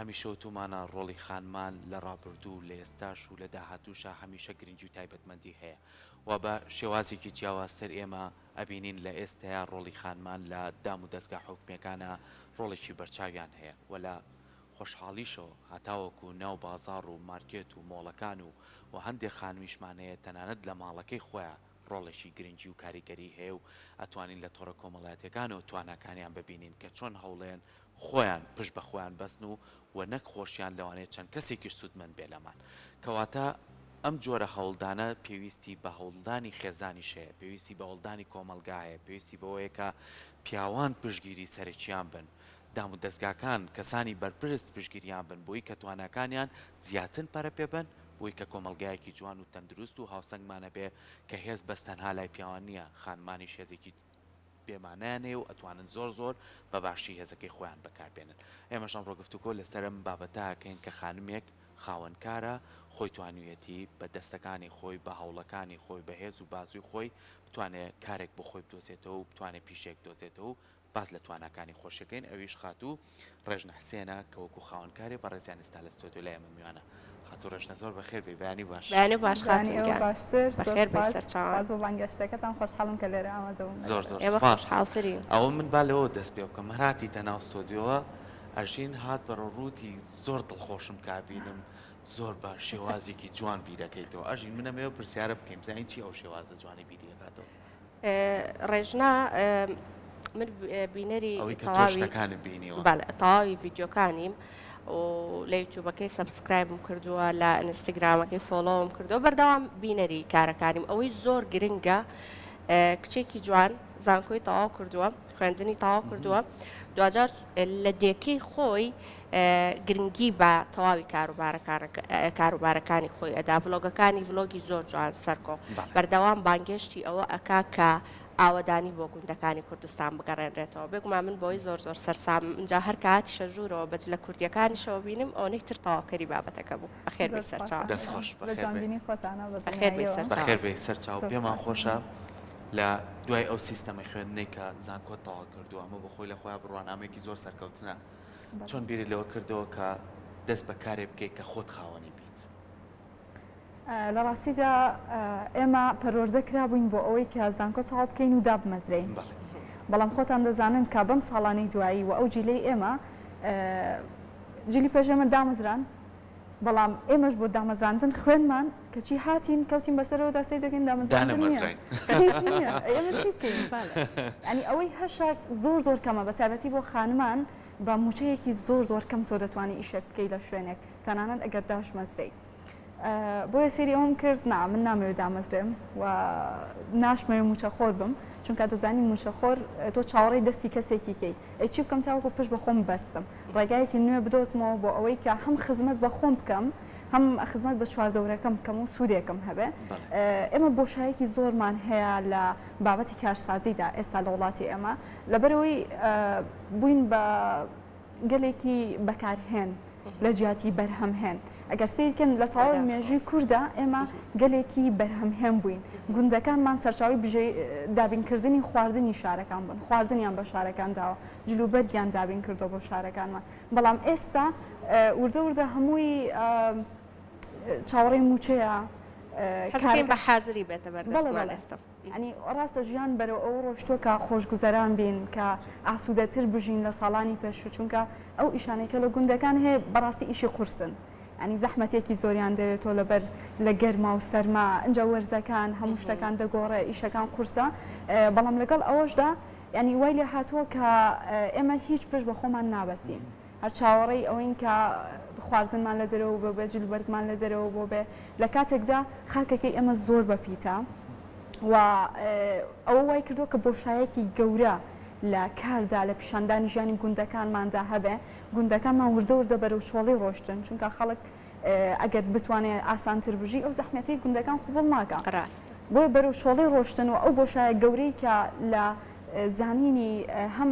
هەمیشە وتومانە ڕۆڵی خانمان لە ڕابردوو لە ئێستاش و لە داهاتووشە هەمیشە گرنگی و تایبەتمەندی هەیە و بە شێوازێکی جیاوازتر ئێمە ئەبینین لە ئێستایا ڕۆڵی خانمان لە دام و دەستگا حکومەکانە ڕۆڵێکی بەرچاویان هەیە و لە خۆشحاڵیشەوە هەتاوەکو ناو بازار و مارکێت و مۆڵەکان و هەندێک خانمیشمانەیە تەنانەت لە ماڵەکەی خۆیان ڕۆڵێکی گرنگی و کاریگەری هەیە و ئەتوانین لە تۆڕە کۆمەڵایەتەکانەوە تواناکانیان ببینین کە چۆن هەوڵێن خۆیان پشت بە خۆیان بەستن و نەک خۆشیان لەوانەیە چەند کەسێکی سوودمەند بێ لەمان کەواتە ئەم جۆرە هەوڵدانە پێویستی بە هەوڵدانی خێزانی شەیە پێویستی بە هەوڵدانی کۆمەلگایە پێویستی بەوەیە کە پیاوان پشتگیری سەرچیان بن دام و دەستگاکان کەسانی بەرپرست پشتگیریان بن بۆی کە تواناکانیان زیاتر پەرە پێبن بۆی کە کۆمەلگایەکی جوان و تەندروست و هاوسەنگمانە بێ کە هێز بەستەنها لای پیاوان نییە خانمانی شێزێکی پێمانیانێ و ئەتوانن زۆر بە باشی هێزەکەی خۆیان بەکاربێنن ئێمەشان ڕۆگفتوکۆ لەسەرم بابەتاکەین کە خانمێک خاوەنکارە خۆی توانویەتی بە دەستەکانی خۆی بە هەوڵەکانی خۆی بەهێز و بازوی خۆی بتوانێت کارێک بۆ خۆی بدۆزێتەوە و بتوانێت پیشێک دۆزێتەوە و باز لە توانەکانی خۆشەکەین ئەویش خاتوو ڕێژنە حسێنە کە وەکو خاوەنکارێ بە ڕێزیان ئێستا لە ستۆدیۆ لای ئێمە میوانە خاتوو ڕێژنە زۆر بەخێر بێ بەیانی باش بەیانی باش باشتر بەخێر بێ سەرچاوان بۆ بانگەشتەکەتان خۆشحاڵم کە لێرە ئامادەبووم زۆر ئێمە سپاس خۆشحاڵترین ئەوە من با لەوە دەست پێ بکەم هەراتی تەناو ستۆدیۆوە ئەژین هات بەرە ڕووتی زۆر دڵخۆشم کابینم زۆر بە شێوازێکی جوان بیرەکەیتەوە ئەژین منەمەوە پرسیارە بکەیم زانین چی ئەو شێوازە جوانی بیریەکاتەوە ڕێژنا من بینەری ئەوەی کە تۆ شتەکانت بینیوە تەواوی ڤیدیۆکانیم و لە یوتیوبەکەی سەبسکرایبم کردووە لە ئینستاگرامەکەی فۆلۆوم کردەوە بەردەوام بینەری کارەکانیم ئەوەی زۆر گرنگە کچێکی جوان زانکۆی تەواو کردووە خوێندنی تەواو کردووە دوجار لە دێکەی خۆی گرنگی بە تەواوی کاروبارەکانی خۆی ئەدا ڤلۆگەکانی ڤلۆگی زۆر جوان سەرکۆ بەردەوام بانگشتی ئەوە ئەکا کە ئاوەدانی بۆ گوندەکانی کوردستان بگەڕێنرێتەوە بێگومان من بۆی زۆر سەرسام اینجا هەر کاتی شەژوورەوە بەج لە کوردیەکانیشەوە بینیم ئەوەی تر تەواوکەری بابەتەکە بوو بەخێر بێ سەرچاو دەستخۆش بەخێر بێ سەرچاو پێمان خۆشە لە دوای ئەو سیستەمەی خوێندنەی کە زانکۆ تەواو کردووە ئەمە بە خۆی لە خۆیان بڕوانامێکی زۆر سەرکەوتنە چۆن بیری لەوە کردەوە کە دەست بە کارێ بکەیت کە خۆت خاوەنی بیت لە ڕاستیدا ئێمە پەروەردە کرابووین بۆ ئەوەی کە زانکۆ تەواو بکەین و دابمەزرین بەڵام خۆتان دەزانن کە بەم ساڵانەی دوایی و ئەو جیلەی ئێمە جلی پێش ئێمە دامەزران بەڵام ئێمەش بۆ دامەزراندن خوێنمان کەچی هاتین کەوتین بەسەرەوە داسی دەکەین دامەزراندن ئێمە چی بکەین ینی ئەوەی هەشە زۆر کەمە بە تایبەتی بۆ خانمان بە موچەیەکی زۆر کەم تۆ دەتوانانی ئیشێک بکەی لە شوێنێک تەنانەت ئەگەر داش مەزرەی بۆیە سێری ئەوم کرد من نامەوێت دامەزرێم و ناشمەوێ موچەخۆر بم چونکە دەزانی موچەخۆر تۆ چاوەڕێی دەستی کەسێکی کەی چی بکەم تاوەکو پشت بە خۆم بەستم ڕێگایەکی نوێ بدۆزمەوە بۆ ئەوەی کە هەم خزمەت بە خۆم بکەم هەم خزمەت بە چواردەورەکەم بکەم و سوودێکم هەبێ ئێمە بۆشایەکی زۆرمان هەیە لە بابەتی کارسازیدا ئێستا لە وڵاتی ئێمە لەبەرەوەی بووین بە گەلێکی بەکارهێن لە جیاتی بەرهەمهێن ئەگەر سیرکەن لە تەواوی مێژووی کووردا ئێمە گەلێکی بەرهەمهێن بووین گوندەکانمان سەرچاوی دابینکردنی خواردنی شارەکان بن خواردنیان بە شارەکان داوە جلوبەرگیان دابین کردو بۆ شارەکانمان بەڵام ئێستا وردە هەمووی چاوەڕێی موچەیە کەسەکەی بە حازری بێتە بەردەستمان ئێستا ینی ڕاستە ژیان بەرەو ئەو ڕۆشتووە کە خۆشگوزەران بین کە ئاسوودەتر بژین لە ساڵانی پێشوو چونکە ئەو ئیشانێکە لە گوندەکان هەیە بەڕاستی ئیشی قورسن ینی زەحمەتێکی زۆریان دەوێتەوە لەبەر لە گەرما و سەرما ئەنجا وەرزەکان هەموو شتەکان دەگۆڕێ ئیشەکان قورسە بەڵام لەگەڵ ئەوەشدا ینی وای لێ هاتووە کە ئێمە هیچ پشت بە خۆمان نابەستین هەر چاوەڕێی ئەوەین کە خواردنمان لە دەرەوە بۆ بێ جلوبەرگمان لە دەرەوە بۆ بێ لە کاتێکدا خاکەکەی ئێمە زۆر بەپیتە و ئەوە وای کردووە کە بۆشایەکی گەورە لە کاردا لە پیشاندانی ژیانی گوندەکانماندا هەبێ گوندەکانمان وردە بەرەو چۆڵی ڕۆشتن چونکە خەڵک ئەگەر بتوانێت ئاسانتر بژی ئەو زەحمەتی گوندەکان قوبڵ ناکە ڕاست بۆیە بەرەو چۆڵی ڕۆشتن و ئەو بۆشایە گەورەی کە لە زانینی هەم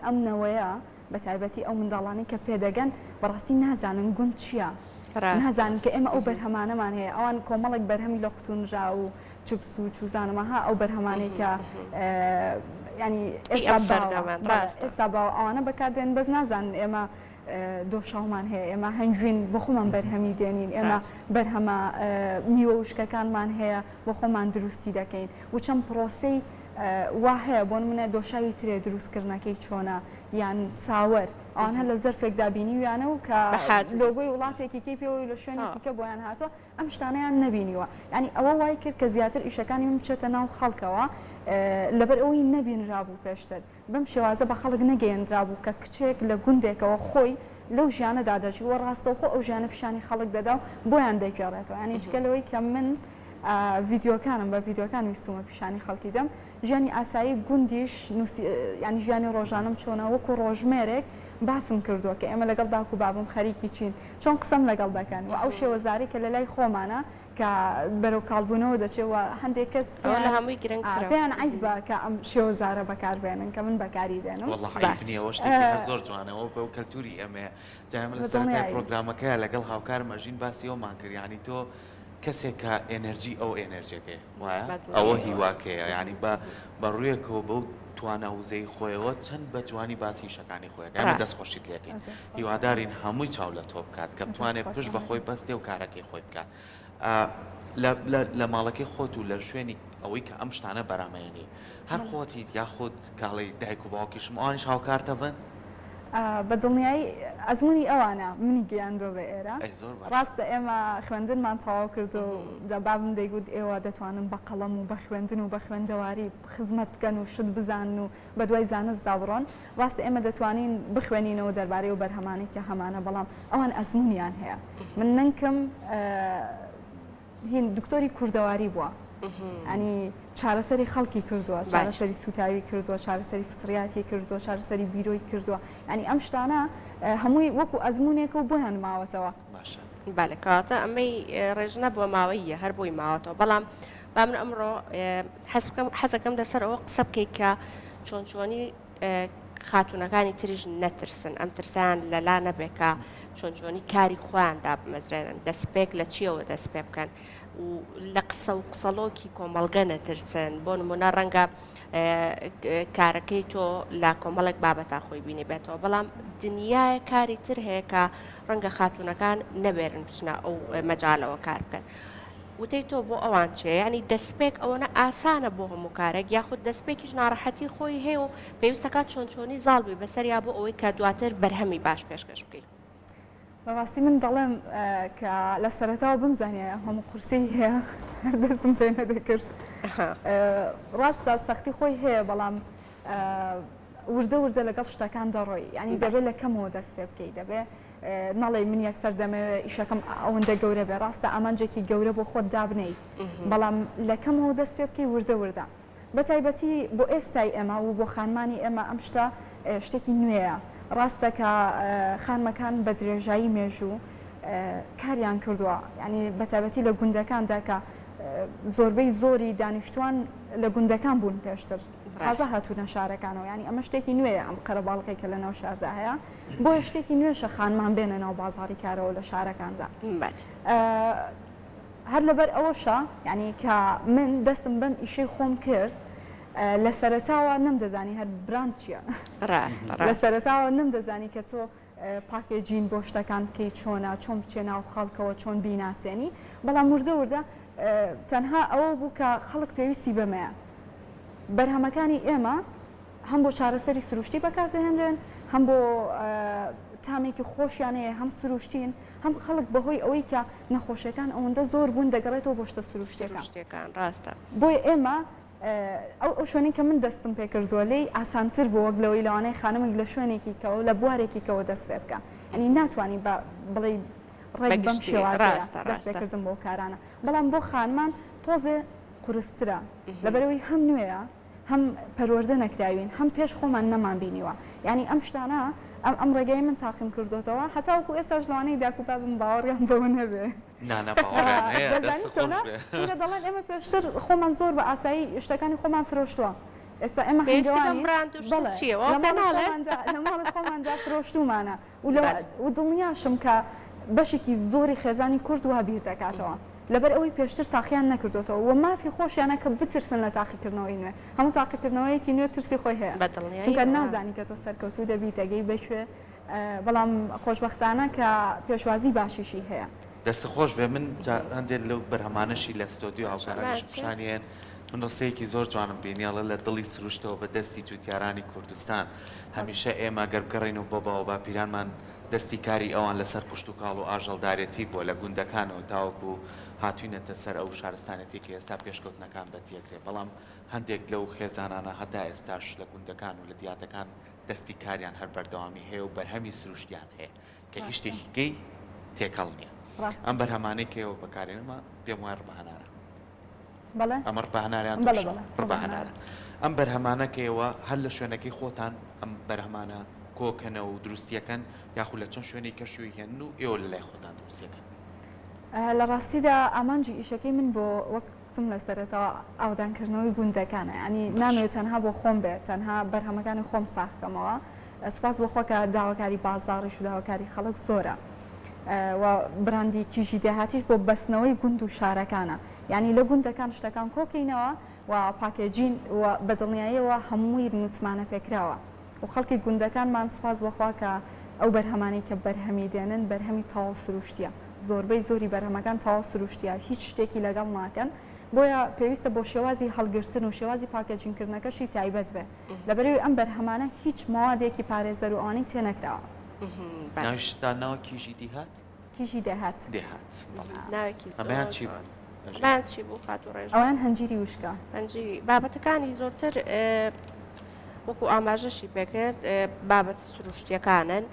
ئەم نەوەیە بە تایبەتی ئەو منداڵانی کە پێدەگەن بەڕاستی نازانن گوند چییە نازانن کە ئێمە ئەو بەرهەمانەمان هەیە ئەوان کۆمەڵێک بەرهەمی لە قوتونژا و چوبس و چوزانەمەها ئەو بەرهەمانەی کە ینی ئێستا ئێستا باوە ئەوانە بەکاردێن بەس نازانن ئێمە دۆشاومان هەیە ئێمە هەنگوین بۆ خۆمان بەرهەمی دێنین ئێمە بەرهەمە میوە وشکەکانمان هەیە بۆ خۆمان دروستی دەکەین و چەند پرۆسەی وا هەیە بۆ نمونە دۆشاوی ترێ دروستکردنەکەی چۆنە یان ساوەر ئەوانە لە زەرفێکدا بینیویانە و کە لۆگۆی وڵاتێکی کەی پێوەی لە شوێنێکی کە بۆیان هاتووە ئەم شتانەیان نەبینیوە ینی ئەوە وای کرد کە زیاتر ئیشەکانی من بچێتە ناو خەڵکەوە لەبەر ئەوەی نەبینرابوو پێشتر بەم شێوازە بە خەڵک نەگەیەنرابوو کە کچێک لە گوندێکەوە خۆی لەو ژیانە دادەژی وە ڕاستەوخۆ ئەو ژیانە پیشانی خەڵک دەدا و بۆیان دەیگەڕێتەوە ینی جگەلەوەی کە من ڤیددیۆکانم بە ڤیددیۆکان ویستومە پیشانی خەڵکی دەم ژیانی ئاسایی گوندیش ینی ژیانی ڕۆژانم چۆنە وەکو ڕۆژمێرێک باسم کردووە کە ئێمە لەگەڵ باوکو بابم خەریکی چین چۆن قسەم لەگەڵ دەکەن و ئەو شێوەزاری کە لە لای خۆمانە کە بەرەو کاڵبوونەوە دەچێتەوە هەندێک کەس لە هەمووی گرنگترە پێیان عیبە کە ئەم شێوەزارە بەکاربێنن کە من بەکاری دێنم وەڵڵی شتێکی زۆر جوانەوە بەو کەلتوری ئەمێ جامە لە سەرەتای پرۆگرامەکە لەگەڵ هاوکارمە ژین باسی ئەومان کرد ینی تۆ کەسێک کە ئێنەرژی ئەو ئێنەرژیەکەی وایە ئەوە هیواکەیە ینی بە ڕوویەکەوە بەو توانە وزەی خۆیەوە چەند بە جوانی باسی شەکانی خۆیەکە ئەمە دەستخۆشیت لەکەین هیوادارین هەمووی چاو لە تۆ بکات کە بتوانێت پشت بە خۆی بەستێ و کارەکەی خۆی بکات لە ماڵەکەی خۆت و لە شوێنی ئەوەی کە ئەم شتانە بەرامەیەنی هەر خۆتیت یاخود کاڵی دایک و باوکیشم ئەوانیش هاوکارتە بن بە دڵنیایی ئەزمموی ئەوانە منی گەیاندۆ بە ئێرە ڕاستە ئێمە خوێندنمان تەواو کرد و دەبابم دەیگوت ئێوە دەتوانن بە قەڵەم و بە خوێندن و بە خوێندەواری خزمەت بکەن و شت بزانن و بە دوای زانستدا بڕۆن ڕاستە ئێمە دەتوانین بخوێنینەوە دەربارەی و بەرهەمانی کە هەمانە بەڵام ئەوان ئەزممونیان هەیە من ننکم هین دکتۆری کوردەواری بووە ئەنی چارەسەری خەڵکی کردووە چارەسەری سوتاوی کردووە چارەسەری فتریاتی کردووە چارەسەری بیرۆی کردووە ئەنی ئەم شتانە هەمووی وەکو ئەزمونێکە و بۆیان ماوەتەوە بالە کاتە ئەمەی ڕێژنە بۆ ماوەیە هەر بۆی ماوەتەوە بەڵام با من ئەمڕۆ حەزەکەم لەسەر ئەوە قسە بکەیت کە چۆن چۆنی خاتونەکانی تریژ نەترسن ئەم ترسیان لەلا نەبێکە چۆن چۆنی کاری خۆیان دابمەزرێنن دەستپێک لە چیەوە دەست پێ بکەن و لە قسە و قسەڵۆکی کۆمەڵگە نەترسن بۆ نمونە ڕەنگە کارەکەی تۆ لە کۆمەڵێک بابەتا خۆی بینی بێتەوە بەڵام دنیای کاری تر هەیە کە ڕەنگە خاتونەکان نەبێرن بچنە ئەو مەجالەوە کار بکەن وتەی تۆ بۆ ئەوان چێ ینی دەستپێک ئەوەنە ئاسانە بۆ هەموو کارێک یاخود دەستپێکیش ناڕەحەتی خۆی هەیە و پێویستەکە چۆن چۆنی زاڵبی بەسەریا بۆ ئەوەی کە دواتر بەرهەمی باش پێشکەش بکەیت بەڕاستی من دەڵێم کە لە سەرەتاوە بمزانێ هەموو قورسی هەیە هەردەستم پێ نەدەکرد ڕاستە سەختی خۆی هەیە بەڵام وردە وردە لەگەڵ شتەکان دەڕۆی ینی دەبێت لە کەمەوە دەست پێ بکەیت دەبێت نەڵێ من یەکسەر دەمەوێت ئیشەکەم ئەوەندە گەورە بێ ڕاستە ئامانجێکی گەورە بۆ خۆت دابنیت بەڵام لە کەمەوە دەست پێ بکەی وردە وردە بە تایبەتی بۆ ئێستای ئێمە و بۆ خانمانی ئێمە ئەم شتە شتێکی نوێیە ڕاستە کە خانمەکان بە درێژایی مێژوو کاریان کردووە ینی بە تایبەتی لە گوندەکاندا کە زۆربەی زۆری دانیشتوان لە گوندەکان بوون پێشتر تازە هاتوونە شارەکانەوە ینی ئەمە شتێکی نوێیە ئەم قەرەباڵغی کە لە ناو شاردا هەیە بۆ شتێکی نوێشە خانمان بێنە ناو بازاڕی کارەوە لە شارەکاندا هەر لەبەر ئەوەشە ینی کە من دەستم بەم ئیشەی خۆم کرد لە سەرەتاوە نەمدەزانی هەر براند چییە لە سەرەتاوە نەمدەزانی کە تۆ پاکێجین بۆ شتەکان بکەیت چۆنە چۆن بچێ ناو خەڵکەوە چۆن بیناسیێنی بەڵام وردە وردە تەنها ئەوە بوو کە خەڵک پێویستی بەمەیە بەرهەمەکانی ئێمە هەم بۆ چارەسەری سروشتی بەکاردەهێنرێن هەم بۆ تامێکی خۆشیانەیە هەم سروشتین هەم خەڵک بەهۆی ئەوەی کە نەخۆشیەکان ئەوەندە زۆر بوون دەگەڕێتەوە بۆ شتە سروشتیەکان ڕاستە بۆی ئێمە ئەو شوێنی کە من دەستم پێ کردووە لێی ئاسانتر بۆ وەک لەوەی لەوانەیە خانمێک لە شوێنێکی کەەوە لە بوارێکی کەەوە دەست پێ بکە ئەنی ناتوانانی بڵێ ڕێک بەم شێوازە دەست پێکردن بۆ کارانە بەڵام بۆ خانمان تۆزێ قورسترە لەبەرەوەی هەم نوێیە هەم پەروەردە نەکراوین هەم پێش خۆمان نەمان بینیوە ینی ئەم شتانە ئەم ڕێگەی من تاقیم کردوتەوە هەتاوەکو ئێستاش لەوانەی داکوپا بم باوەڕیان بەوە نەبێ دەڵێن ئێمە پێشتر خۆمان زۆر بە ئاسایی شتەکانی خۆمان فرۆشتووە ئێستا ئێمە لەماڵی خۆماندا فرۆشتومانە و دڵنیاشم کە بەشێکی زۆری خێزانی کورد وها بیر دەکاتەوە لەبەر ئەوەی پێشتر تاقییان نەکردوتەوە و مافی خۆشیانە کە بترسن لە تاقیکردنەوەی نوێ هەموو تاقیکردنەوەیەکی نوێ ترسی خۆی هەیە چونکە نازانی کە تۆ سەرکەوتوو دەبی دەگەی بەکوێ بەڵام خۆشببختانە کە پێشوازی باشیشی هەیە. دەست خۆش بێ من هەندێک لەو بەرهەمانەشی لە ستۆدیۆ هاوکارانیش پیشانیان من ڕستەیەکی زۆر جوانم پێنیاڵە لە دڵی سروشتەوە بە دەستی جوتیارانی کوردستان هەمیشە ئێمە گەربگەڕین و بۆ باوە پیرانمان دەستی کاری ئەوان لەسەر کوشت و کاڵ و ئاژەڵدارەتی بۆ لە گوندەکانەوە تاوەکو هاتوینەتە سەر ئەو شارستانەتێکی ئێستا پێشکەوتنەکان بەتیەکرێ بەڵام هەندێک لەو خێزانانە هەتا ئێستاش لە گوندەکان و لە دیاتەکان دەستی کاریان هەر بەردەوامی هەیە و بەرهەمی سروشتیان هەیە کە هیچ شتێکیگەی تێکەڵ نییە ئەم بەرهەمانەی کەەوە بەکارێنمە پێم وایە ڕبەهەنارە ئەمە ڕبەهەناریان ڕبەهەنارە ئەم بەرهەمانەکەیەوە هەر لە شوێنەکەی خۆتان ئەم بەرهەمانە کۆکەنە و دروستیەکەن یاخود لە چەند شوێنی کەشوی هێن و ئێوە لە لای خۆتان دروستیەکەن لە ڕاستیدا ئامانجی ئیشەکەی من بۆ وەکتم لەسەرەتەوە ئاودانکردنەوەی گوندەکانە ینی نامەوێت تەنها بۆ خۆم بێت تەنها بەرهەمەکانی خۆم ساختەمەوە سوپاس بۆ خۆکە داواکاری بازاڕیش و داواکاری خەڵک زۆرە و براندی کیژی داهاتیش بۆ بەستنەوەی گوند و شارەکانە یعنی لە گوندەکان شتەکان کۆکەینەوە و پاکێجین و بەدڵنیاییەوە هەمووی نوتمانە پێکراوە و خەڵکی گوندەکانمان سوپاس بۆخوا کە ئەو بەرهەمانی کە بەرهەمی دێنن بەرهەمی تاوا سروشتیە زۆربەی زۆری بەرهەمەکان تاوا سروشتیە هیچ شتێکی لەگەڵ ناکەن بۆیە پێویستە بۆ شێوازی هەڵگرتن و شێوازی پاکێجینکردنەکەشی تایبەت بێ لەبەرەوەی ئەم بەرهەمانە هیچ موادێکی پارێزەر و ئەوانەی تێنەکراوە ناویشتان ناوە کیژی دیهات کیژی دەهات ئەمەیان چی چی بوو خات و ڕێژ ئەوان هەنجیری وشکە هەنجیری بابەتەکانی زۆرتر وەکو ئاماژەشی پێکرد بابەت سروشتیەکانن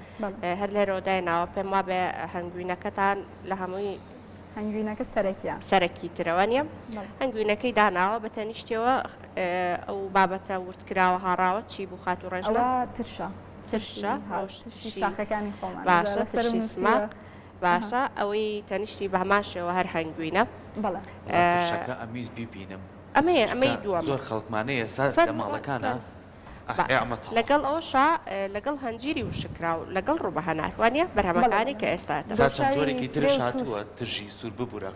هەر لێرەوە دایناوە پێم وا بێ هەنگوینەکەتان لە هەمووی هەنگوینەکە سەرەکیە سەرەکی ترەوە نیە هەنگوینەکەی داناوە بە تەنیشتەوە ئەو بابەتە وردکراوە هاڕاوە چی بوو خات و ڕێژەوە ترشە شاخەکانی خۆمان باشە ترشی سماک باشە ئەوەی تەنیشتی بە هەماشەوە هەر هەنگوینە شەکە ئەمیز بیبینم ئەمەی دووەم زۆر خەڵکمانەیە سا لە ماڵەکانە لەگەڵ ئەوشا لەگەڵ هەنجیری وشکرا و لەگەڵ ڕوبەهەنار وانە بەرهەمەکانی کە ئێستا چەند جۆرێکی ترش هاتووە ترژی سوور ببوورە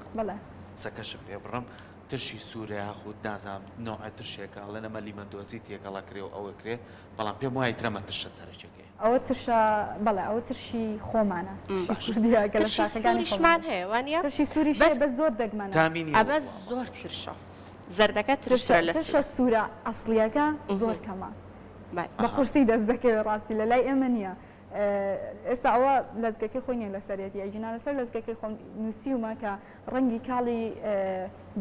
سەکەشم پێ بڕم ترشی سوورە یاخود نازام نوع ترشێکە لە نەمە لیمەندۆزی تێکەڵا کرێ و ئەوە کرێ بەڵام پێم وایە ترەمە ترشە سەرچێکێ ئەوە ترشە بەڵێ ئەوە ترشی خۆمانە کوردیەکە لە شاخەکانی خۆمان هەیە وانە ترشی سووری بە زۆر دەگمانە ئەمە زۆر ترشە زەردەکە ترشە لە ترشە سوورە ئەسلیەکە زۆر کەمە بە قورسی دەست دەکەوێت ڕاستی لە لای ئێمە نییە ئێستا ئەوە لەزگەکەی خۆی نیە لە سەرەتی ئەژینا لەسەر لەزگەکەی خۆم نووسیومە کە ڕەنگی کاڵی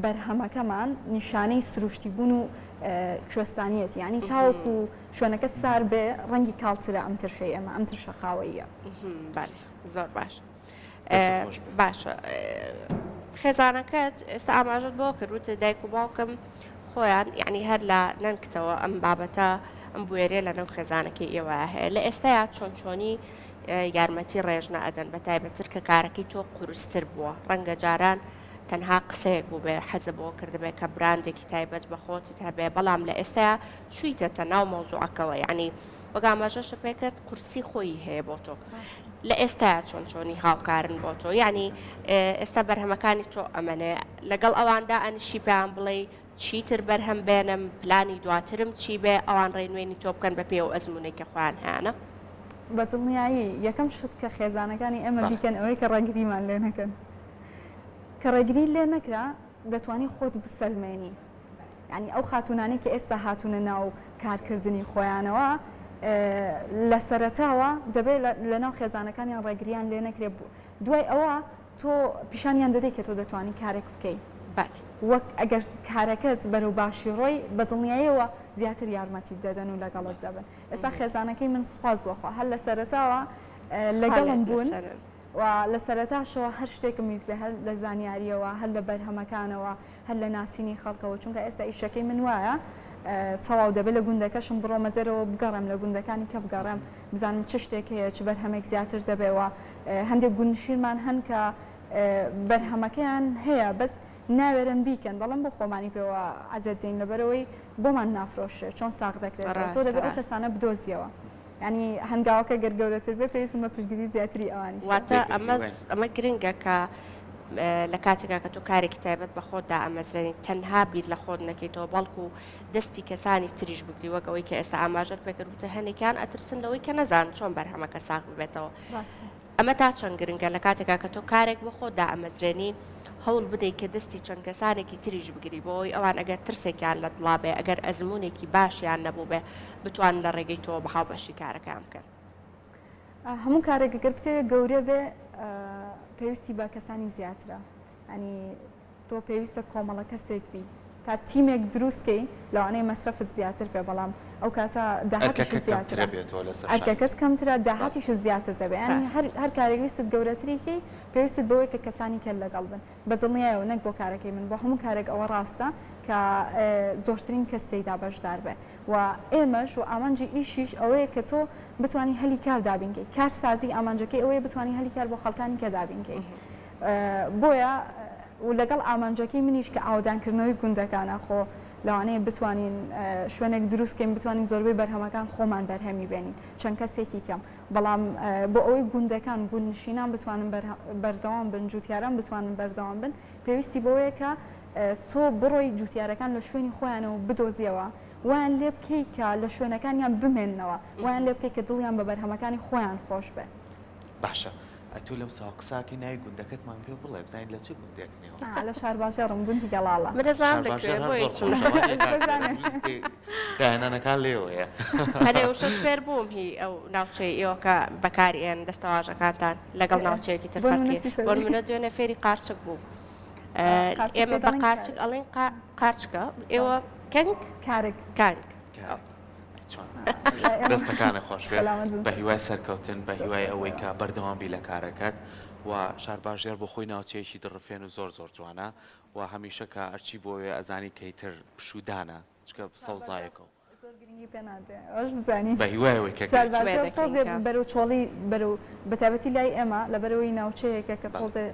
بەرهەمەکەمان نیشانەی سروشتی بوون و کوێستانیەتی ینی تاوەکو شوێنەکە سار بێ ڕەنگی کاڵترە ئەم ترشەی ئێمە ئەم ترشە قاوەیە زۆر باش باشە خێزانەکەت ئێستا ئاماژت بۆ کردوتە دایک و باوکم خۆیان یعنی هەر لە نەنگتەوە ئەم بابەتە ئەم بوێرێ لە نەو خێزانەکەی ئێوە هەیە لە ئێستایا چۆنی یارمەتی ڕێژنە ئەدەن بە تایبەتر کە کارەکەی تۆ قورستر بووە ڕەنگە جاران تەنها قسەیەک بوو بێ حەزە بۆ کردبێت کە برانجێکی تایبەت بە خۆت هەبێ بەڵام لە ئێستایا چوویتە ناو مۆزوعەکەەوە ینی وەگاماژەشە پێکرد قورسی خۆی هەیە بۆ تۆ لە ئێستایا چۆنی هاوکارن بۆ تۆ ینی ئێستا بەرهەمەکانی تۆ ئەمەنێ لەگەڵ ئەواندا ئەنشی پێیان بڵێ چیتر بەرهەم بێنم پلانی دواترم چی بێ ئەوان ڕێنوێنی تۆ بکەن بە پێ و ئەزمونێکە خوان هیانە بەدڵنیایی یەکەم شت کە خێزانەکانی ئێمە بیکەن ئەوەی کە ڕێگریمان لێ نەکەن کە ڕێگری لێ نەکرا دەتوانی خۆت بسەلمێنی ینی ئەو خاتونانی کە ئێستا هاتوونە ناو کارکردنی خۆیانەوە لە سەرەتاوە دەبێت لە ناو خێزانەکانیان ڕێگریان لێ نەکرێ بوو دوای ئەوە تۆ پیشانیان دەدەیت کە تۆ دەتوانی کارێک بکەیت وەک ئەگەر کارەکەت بەرەو باشی ڕۆی بەدڵنیاییەوە زیاتر یارمەتی دەدەن و لەگەڵت دەبن ئێستا خێزانەکەی من سوپاس بۆخوا هەر لە سەرەتاوە لەگەڵم بوون و لە سەرەتاشەوە هەر شتێکم ویست بێ هەر لە زانیاریەوە هەر لە بەرهەمەکانەوە هەر لە ناسینی خەڵکەوە چونکە ئێستا ئیشەکەی من وایە تەواو دەبێت لە گوندەکەشم بڕۆمە دەرەوە بگەڕم لە گوندەکانی کە بگەڕێم بزانم چ شتێک هەیە چ بەرهەمێک زیاتر دەبێەوە هەندێک گوندشیرمان هەن کە بەرهەمەکەیان هەیە بەس ناوێرن بیکەن دەڵم بۆ خۆمانی پێوە ئازت دەین لەبەرەوەی بۆمان نافرۆشێ چۆن ساغ دەکرێت تۆ دەبێت ئەو کەسانە بدۆزیەوە ینی هەنگاوەکە گەرگەورەتر بێ پێویستمە پشتگیری زیاتری ئەوانی واتە ئەمە گرنگە کە لە کاتێکا کە تۆ کارێکی تایبەت بە خۆتدا ئەمەزرێنی تەنها بیر لە خۆت نەکەیتەوە بەڵکو دەستی کەسانی تریش بگری وەک ئەوەی کە ئێستا ئاماژەت پێکردوتە هەنێکیان ئەترسن لەوەی کە نەزان چۆن بەرهەمەکە ساغ ببێتەوە. ئەمە تا چەند گرنگە لە کاتێکا کە تۆ کارێک بە خۆتدا ئەمەزرێنی هەوڵ بدەیت کە دەستی چەند کەسانێکی تریش بگری بۆی ئەوان ئەگەر ترسێکیان لە دڵا بێ ئەگەر ئەزمونێکی باشیان نەبوو بێ بتوان لە ڕێگەی تۆ بەهاو بەشی کارەکان بکەن. هەموو کارێک گەر بتێ گەورە بێ پێویستی بە کەسانی زیاترە، ئەنی تۆ پێویستە کۆمەڵە کەسێک بی تا تیمێک دروستکەی لەوانەیە مەسرفت زیاتر بێ، بەڵام ئەو کاتە داهاتیش زیاترە ئەرکەکەت کەمترە داهاتیش زیاتر دەبێ، ینی هەر کارێک ویستت گەورەتریکەی پێویستت بەوەی کە کەسانی کە لەگەڵ بن بەدڵنیایەوە نەک بۆ کارەکەی من بۆ هەموو کارێک ئەوە ڕاستە کە زۆرترین کەس تێیدا بەشدار بێ و ئێمەش و ئامانجی ئیشیش ئەوەیە کە تۆ بتوانی هەلی کار دابینکەی، کارسازی ئامانجەکەی ئەوەیە بتوانی هەلی کار بۆ خەڵکانی کە دابینکەی. بۆیە و لەگەڵ ئامانجەکەی منیش کە ئاودانکردنەوەی گوندەکانە خۆ لەوانەیە بتوانین شوێنێک دروستکەین بتوانین زۆربەی بەرهەمەکان خۆمان بەرهەمی بێنین چەند کەسێکی کەم، بەڵام بۆ ئەوەی گوندەکان گوندنشینان بتوانن بەردەوام بن، جوتیاران بتوانن بەردەوام بن، پێویستی بەوەیە کە تۆ بڕۆی جوتیارەکان لە شوێنی خۆیانەوە بدۆزیەوە، ویان لێ بکەی کە لە شوێنەکانیان بمێننەوە، ویان لێ بکەی کە دڵیان بە بەرهەمەکانی خۆیان خۆش بێ. باشە ئەتو لەم ساڵ قساکی ناوی گوندەکەتمان پێ بڵێ بزانین لە چه گوندێکنەوە؟ لە شارباژێڕم گوندی گەڵاڵە. منەزانم لەکوێ بۆی داهێنانەکان لێوەیە. هەرێ وشە فێر بووم هی ئەو ناوچەی ئێوە کە بەکارێن دەستەواژەکانتان لەگەڵ ناوچەیەکی تر فەرقی بۆ منە دوێنێ فێری قارچک بوو. ئێمە بە قارچک ئەڵێن قارچکە، ئێوە کەنگ کانگ. دەستەکانە خۆش بێت بە هیوای سەرکەوتن، بە هیوای ئەوەی کە بەردەوامبی لە کارەکەت و شارباژێر بۆ خۆی ناوچەیەکی دڕفێن و زۆر زۆر جوانە و هەمیشە کە ئەرچی بۆیە ئەزانی کەیتر پشودانە چکە سەوزایەکەەوە بە هیوایەوەی کە بەرەو چۆڵی بەرەو بەتابەتی لای ئێمە لە بەرەوەی ناوچەیەکە کە تۆزێ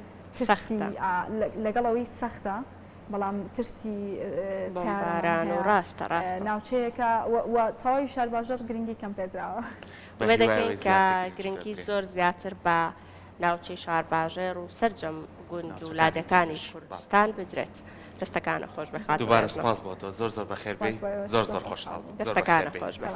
لەگەڵەوەی سەختە، بەڵام ترسی باران و ڕاستە ناوچەیەکە تەواوی شارباژەر گرنگی کەم پێدراوە. وێ دەکەین کە گرنگی زۆر زیاتر بە ناوچەی شارباژێر و سەرجەم گوند و لادەکانی کوردستان بدرێت. دەستەکانە خۆش بەخات دووبارە سپاس بۆ تۆ، زۆر زۆر بەخێر بێی، زۆر زۆر خۆشحاڵ، دەستەکانە خۆش بێ.